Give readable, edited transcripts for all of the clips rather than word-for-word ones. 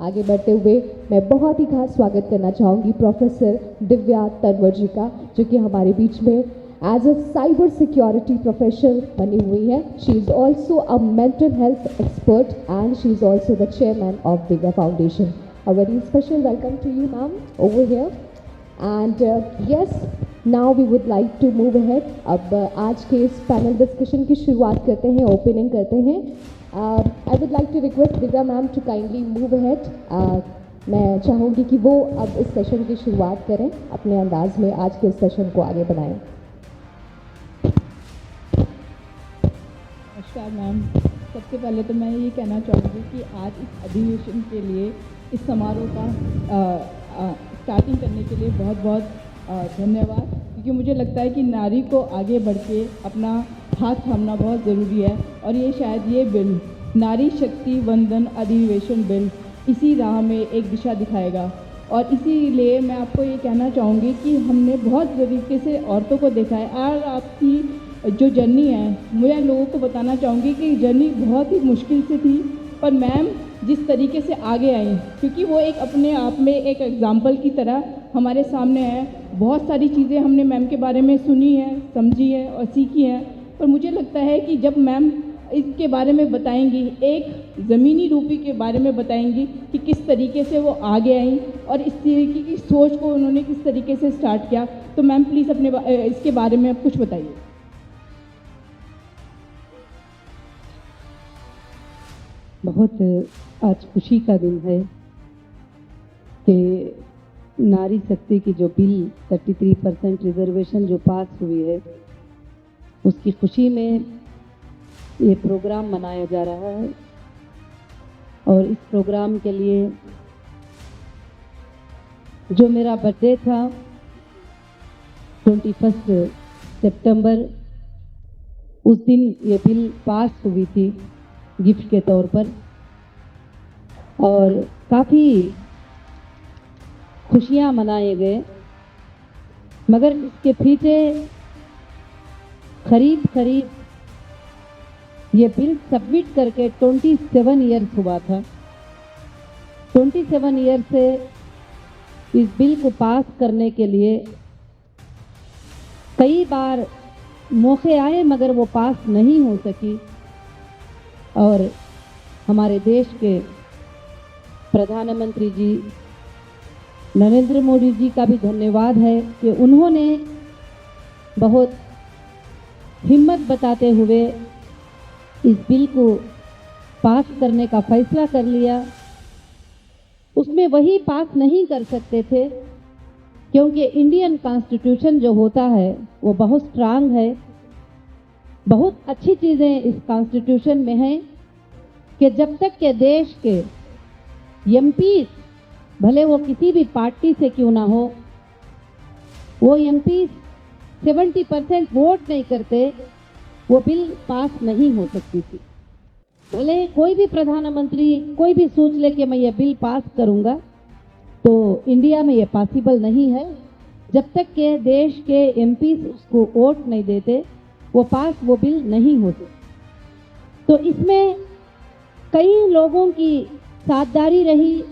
आगे बढ़ते हुए मैं बहुत ही खास स्वागत करना चाहूँगी प्रोफेसर दिव्या तनवर जी का, जो कि हमारे बीच में as a cyber security professor बनी हुई है. She is also a mental health expert and she is also the chairman of Divya foundation. A very special welcome to you ma'am over here. And yes, now we would like to move ahead. अब आज के इस panel discussion की शुरुआत करते हैं, opening करते हैं. I would like to request Divya ma'am to kindly move ahead. मैं चाहूँगी कि वो अब इस सेशन की शुरुआत करें, अपने अंदाज में आज के इस सेशन को आगे बढ़ाएं. नमस्कार मैम. सबसे पहले तो मैं ये कहना चाहूँगी कि आज इस अधिवेशन के लिए, इस समारोह का स्टार्टिंग करने के लिए बहुत बहुत धन्यवाद, क्योंकि मुझे लगता है कि नारी को आगे बढ़ के अपना हाथ थामना बहुत ज़रूरी है. और ये शायद ये बिल, नारी शक्ति वंदन अधिवेशन बिल, इसी राह में एक दिशा दिखाएगा. और इसीलिए मैं आपको ये कहना चाहूँगी कि हमने बहुत तरीके से औरतों को देखा है. और आपकी जो जर्नी है, मैं लोगों को बताना चाहूँगी कि जर्नी बहुत ही मुश्किल से थी, पर मैम जिस तरीके से आगे आई, क्योंकि वो एक अपने आप में एक एग्जाम्पल की तरह हमारे सामने है. बहुत सारी चीज़ें हमने मैम के बारे में सुनी है, समझी है और सीखी हैं. पर मुझे लगता है कि जब मैम इसके बारे में बताएंगी, एक ज़मीनी रूपी के बारे में बताएंगी कि किस तरीके से वो आगे आई और इस तरीके की सोच को उन्होंने किस तरीके से स्टार्ट किया, तो मैम प्लीज़ अपने इसके बारे में आप कुछ बताइए. बहुत आज खुशी का दिन है कि नारी शक्ति की जो बिल 33% रिजर्वेशन जो पास हुई है, उसकी खुशी में ये प्रोग्राम मनाया जा रहा है. और इस प्रोग्राम के लिए जो मेरा बर्थडे था 21 सितंबर, उस दिन ये बिल पास हुई थी गिफ्ट के तौर पर. और काफ़ी खुशियाँ मनाए गए, मगर इसके पीछे करीब ये बिल सबमिट करके 27 ईयर्स हुआ था. 27 ईयर से इस बिल को पास करने के लिए कई बार मौके आए, मगर वो पास नहीं हो सकी. और हमारे देश के प्रधानमंत्री जी नरेंद्र मोदी जी का भी धन्यवाद है कि उन्होंने बहुत हिम्मत बताते हुए इस बिल को पास करने का फैसला कर लिया. उसमें वही पास नहीं कर सकते थे, क्योंकि इंडियन कॉन्स्टिट्यूशन जो होता है वो बहुत स्ट्रांग है. बहुत अच्छी चीज़ें इस कॉन्स्टिट्यूशन में हैं कि जब तक के देश के एमपी, भले वो किसी भी पार्टी से क्यों ना हो, वो एमपी 70% वोट नहीं करते, वो बिल पास नहीं हो सकती थी. भले कोई भी प्रधानमंत्री कोई भी सोच ले कि मैं ये बिल पास करूँगा, तो इंडिया में ये पॉसिबल नहीं है. जब तक के देश के एमपी उसको वोट नहीं देते, वो बिल नहीं होते. तो इसमें कई लोगों की साझेदारी रही,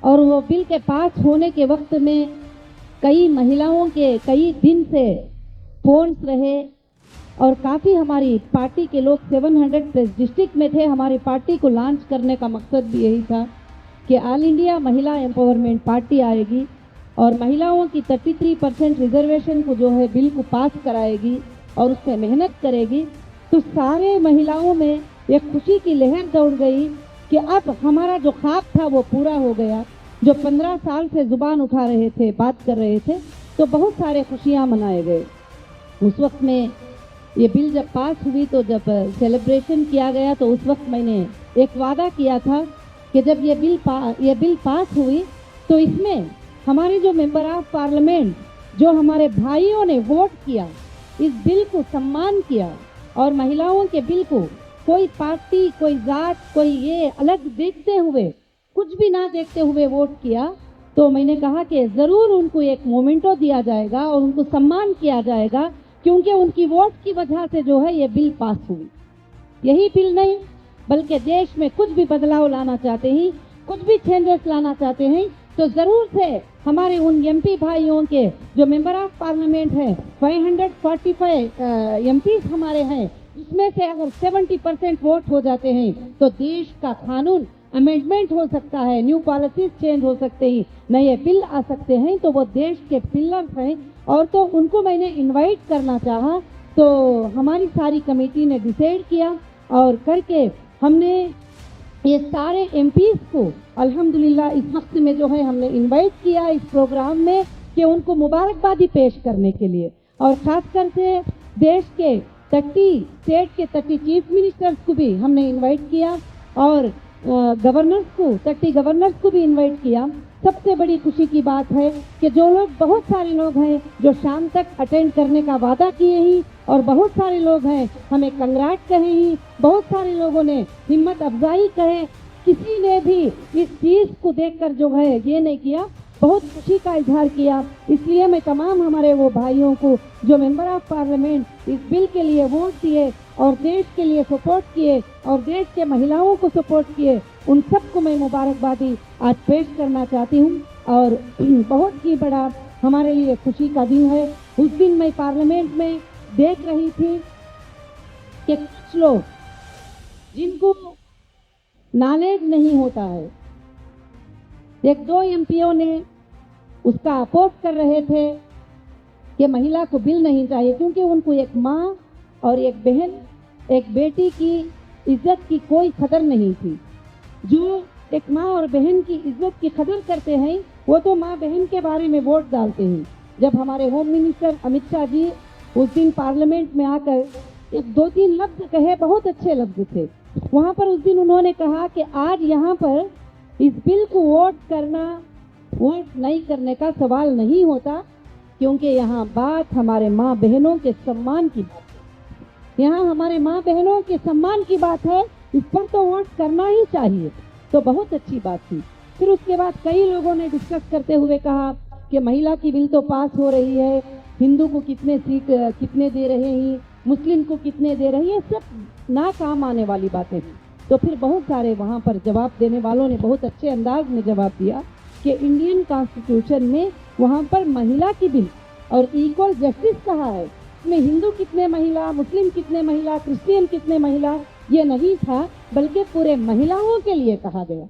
और वो बिल के पास होने के वक्त में कई महिलाओं के कई दिन से फोन्स रहे. और काफ़ी हमारी पार्टी के लोग 700 प्लस डिस्ट्रिक्ट में थे. हमारी पार्टी को लॉन्च करने का मकसद भी यही था कि ऑल इंडिया महिला एम्पावरमेंट पार्टी आएगी और महिलाओं की 33% रिजर्वेशन को जो है बिल को पास कराएगी और उस पर मेहनत करेगी. तो सारे महिलाओं में एक खुशी की लहर दौड़ गई कि अब हमारा जो ख्वाब था वो पूरा हो गया. जो 15 साल से जुबान उठा रहे थे, बात कर रहे थे, तो बहुत सारे खुशियाँ मनाए गए. उस वक्त में ये बिल जब पास हुई, तो जब सेलिब्रेशन किया गया, तो उस वक्त मैंने एक वादा किया था कि जब ये बिल पास हुई, तो इसमें हमारे जो मेंबर ऑफ पार्लियामेंट, जो हमारे भाइयों ने वोट किया, इस बिल को सम्मान किया और महिलाओं के बिल को कोई पार्टी, कोई जात, कोई ये अलग देखते हुए, कुछ भी ना देखते हुए वोट किया, तो मैंने कहा कि ज़रूर उनको एक मोमेंटो दिया जाएगा और उनको सम्मान किया जाएगा, क्योंकि उनकी वोट की वजह से जो है ये बिल पास हुई. यही बिल नहीं, बल्कि देश में कुछ भी बदलाव लाना चाहते हैं कुछ भी चेंजेस लाना चाहते हैं तो ज़रूर से हमारे उन एमपी भाइयों के जो मेंबर ऑफ पार्लियामेंट हैं 545 एमपीज हमारे हैं, इसमें से अगर 70% वोट हो जाते हैं तो देश का कानून अमेंडमेंट हो सकता है, न्यू पॉलिसीज चेंज हो सकते हैं, नए बिल आ सकते हैं। तो वो देश के पिलर्स हैं और तो उनको मैंने इनवाइट करना चाहा तो हमारी सारी कमेटी ने डिसाइड किया और करके हमने ये सारे एमपीज को अल्हम्दुलिल्लाह इस वक्त में जो है हमने इनवाइट किया इस प्रोग्राम में कि उनको मुबारकबादी पेश करने के लिए। और ख़ासकर से देश के 30 स्टेट के 30 चीफ मिनिस्टर्स को भी हमने इनवाइट किया और गवर्नर्स को 30 गवर्नर्स को भी इनवाइट किया। सबसे बड़ी खुशी की बात है कि जो लोग बहुत सारे लोग हैं जो शाम तक अटेंड करने का वादा किए ही और बहुत सारे लोग हैं हमें कंग्रेट कहे ही, बहुत सारे लोगों ने हिम्मत अफजाई कहे, किसी ने भी इस चीज़ को देखकर जो है ये नहीं किया, बहुत खुशी का इजहार किया। इसलिए मैं तमाम हमारे वो भाइयों को जो मेंबर ऑफ पार्लियामेंट इस बिल के लिए वोट दिए और देश के लिए सपोर्ट किए और देश के महिलाओं को सपोर्ट किए, उन सबको मैं मुबारकबादी आज पेश करना चाहती हूँ। और बहुत ही बड़ा हमारे लिए खुशी का दिन है। उस दिन मैं पार्लियामेंट में देख रही थी कि कुछ लोग जिनको नॉलेज नहीं होता है, एक दो एमपीओ ने उसका अपोज कर रहे थे कि महिला को बिल नहीं चाहिए क्योंकि उनको एक माँ और एक बहन, एक बेटी की इज्जत की कोई कदर नहीं थी। जो एक माँ और बहन की इज्जत की कदर करते हैं वो तो माँ बहन के बारे में वोट डालते हैं। जब हमारे होम मिनिस्टर अमित शाह जी उस दिन पार्लियामेंट में आकर एक 2-3 लफ्ज कहे, बहुत अच्छे लफ्ज थे। वहाँ पर उस दिन उन्होंने कहा कि आज यहाँ पर इस बिल को वोट नहीं करने का सवाल नहीं होता क्योंकि यहाँ बात हमारे माँ बहनों के सम्मान की बात है। यहाँ हमारे माँ बहनों के सम्मान की बात है, इस पर तो वोट करना ही चाहिए। तो बहुत अच्छी बात थी। फिर उसके बाद कई लोगों ने डिस्कस करते हुए कहा कि महिला की बिल तो पास हो रही है, हिंदू को कितने सीट कितने दे रहे हैं, मुस्लिम को कितने दे रहे हैं, सब ना काम आने वाली बातें हैं। तो फिर बहुत सारे वहाँ पर जवाब देने वालों ने बहुत अच्छे अंदाज में जवाब दिया कि इंडियन कॉन्स्टिट्यूशन में वहाँ पर महिला की बिल और इक्वल जस्टिस कहा है, इसमें हिंदू कितने महिला, मुस्लिम कितने महिला, क्रिश्चियन कितने महिला, ये नहीं था, बल्कि पूरे महिलाओं के लिए कहा गया।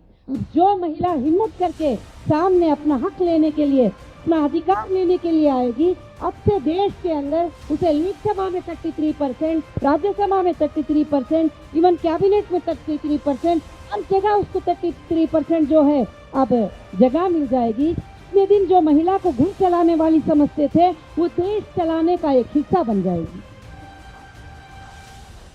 जो महिला हिम्मत करके सामने अपना हक लेने के लिए, अपना अधिकार लेने के लिए आएगी, अब से देश के अंदर उसे लोकसभा में 33%, राज्यसभा में 33%, इवन कैबिनेट में 33%, हर जगह उसको 33% जो है अब जगह मिल जाएगी। इतने दिन जो महिला को घर चलाने वाली समझते थे वो देश चलाने का एक हिस्सा बन जाएगी।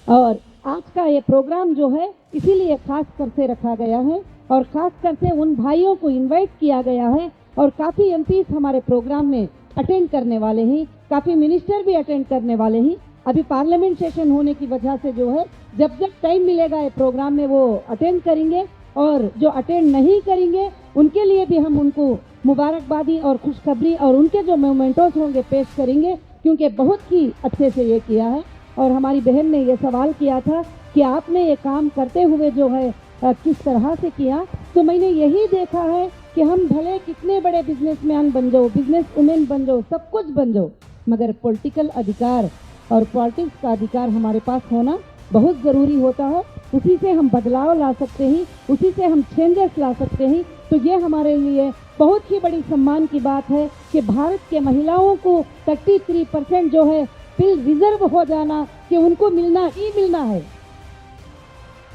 और आज का ये प्रोग्राम जो है इसीलिए खास कर से रखा गया है और खास कर से उन भाइयों को इनवाइट किया गया है और काफ़ी एमपीज हमारे प्रोग्राम में अटेंड करने वाले हैं, काफ़ी मिनिस्टर भी अटेंड करने वाले हैं। अभी पार्लियामेंट सेशन होने की वजह से जो है जब जब टाइम मिलेगा ये प्रोग्राम में वो अटेंड करेंगे और जो अटेंड नहीं करेंगे उनके लिए भी हम उनको मुबारकबादी और खुशखबरी और उनके जो मोमेंटोस होंगे पेश करेंगे क्योंकि बहुत ही अच्छे से ये किया है। और हमारी बहन ने ये सवाल किया था कि आपने ये काम करते हुए जो है किस तरह से किया, तो मैंने यही देखा है कि हम भले कितने बड़े बिजनेसमैन बन जाओ, बिजनेस वुमेन बन जाओ, सब कुछ बन जाओ, मगर पॉलिटिकल अधिकार और पॉलिटिक्स का अधिकार हमारे पास होना बहुत ज़रूरी होता है। उसी से हम बदलाव ला सकते हैं, उसी से हम चेंजेस ला सकते हैं। तो ये हमारे लिए बहुत ही बड़ी सम्मान की बात है कि भारत के महिलाओं को 33% जो है बिल रिजर्व हो जाना कि उनको मिलना ही मिलना है।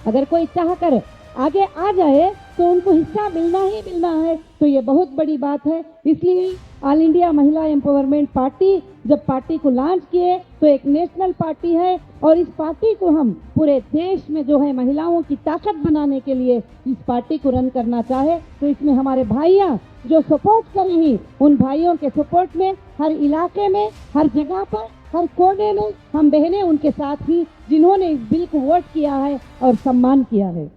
अगर कोई चाह कर आगे आ जाए तो उनको हिस्सा मिलना ही मिलना है, तो ये बहुत बड़ी बात है। इसलिए ऑल इंडिया महिला एम्पावरमेंट पार्टी जब पार्टी को लॉन्च किए तो एक नेशनल पार्टी है और इस पार्टी को हम पूरे देश में जो है महिलाओं की ताकत बनाने के लिए इस पार्टी को रन करना चाहे तो इसमें हमारे भाइयाँ जो सपोर्ट कर रही उन भाइयों के सपोर्ट में हर इलाके में, हर जगह पर, हर कोने में हम बहनें उनके साथ ही जिन्होंने इस बिल को वोट किया है और सम्मान किया है।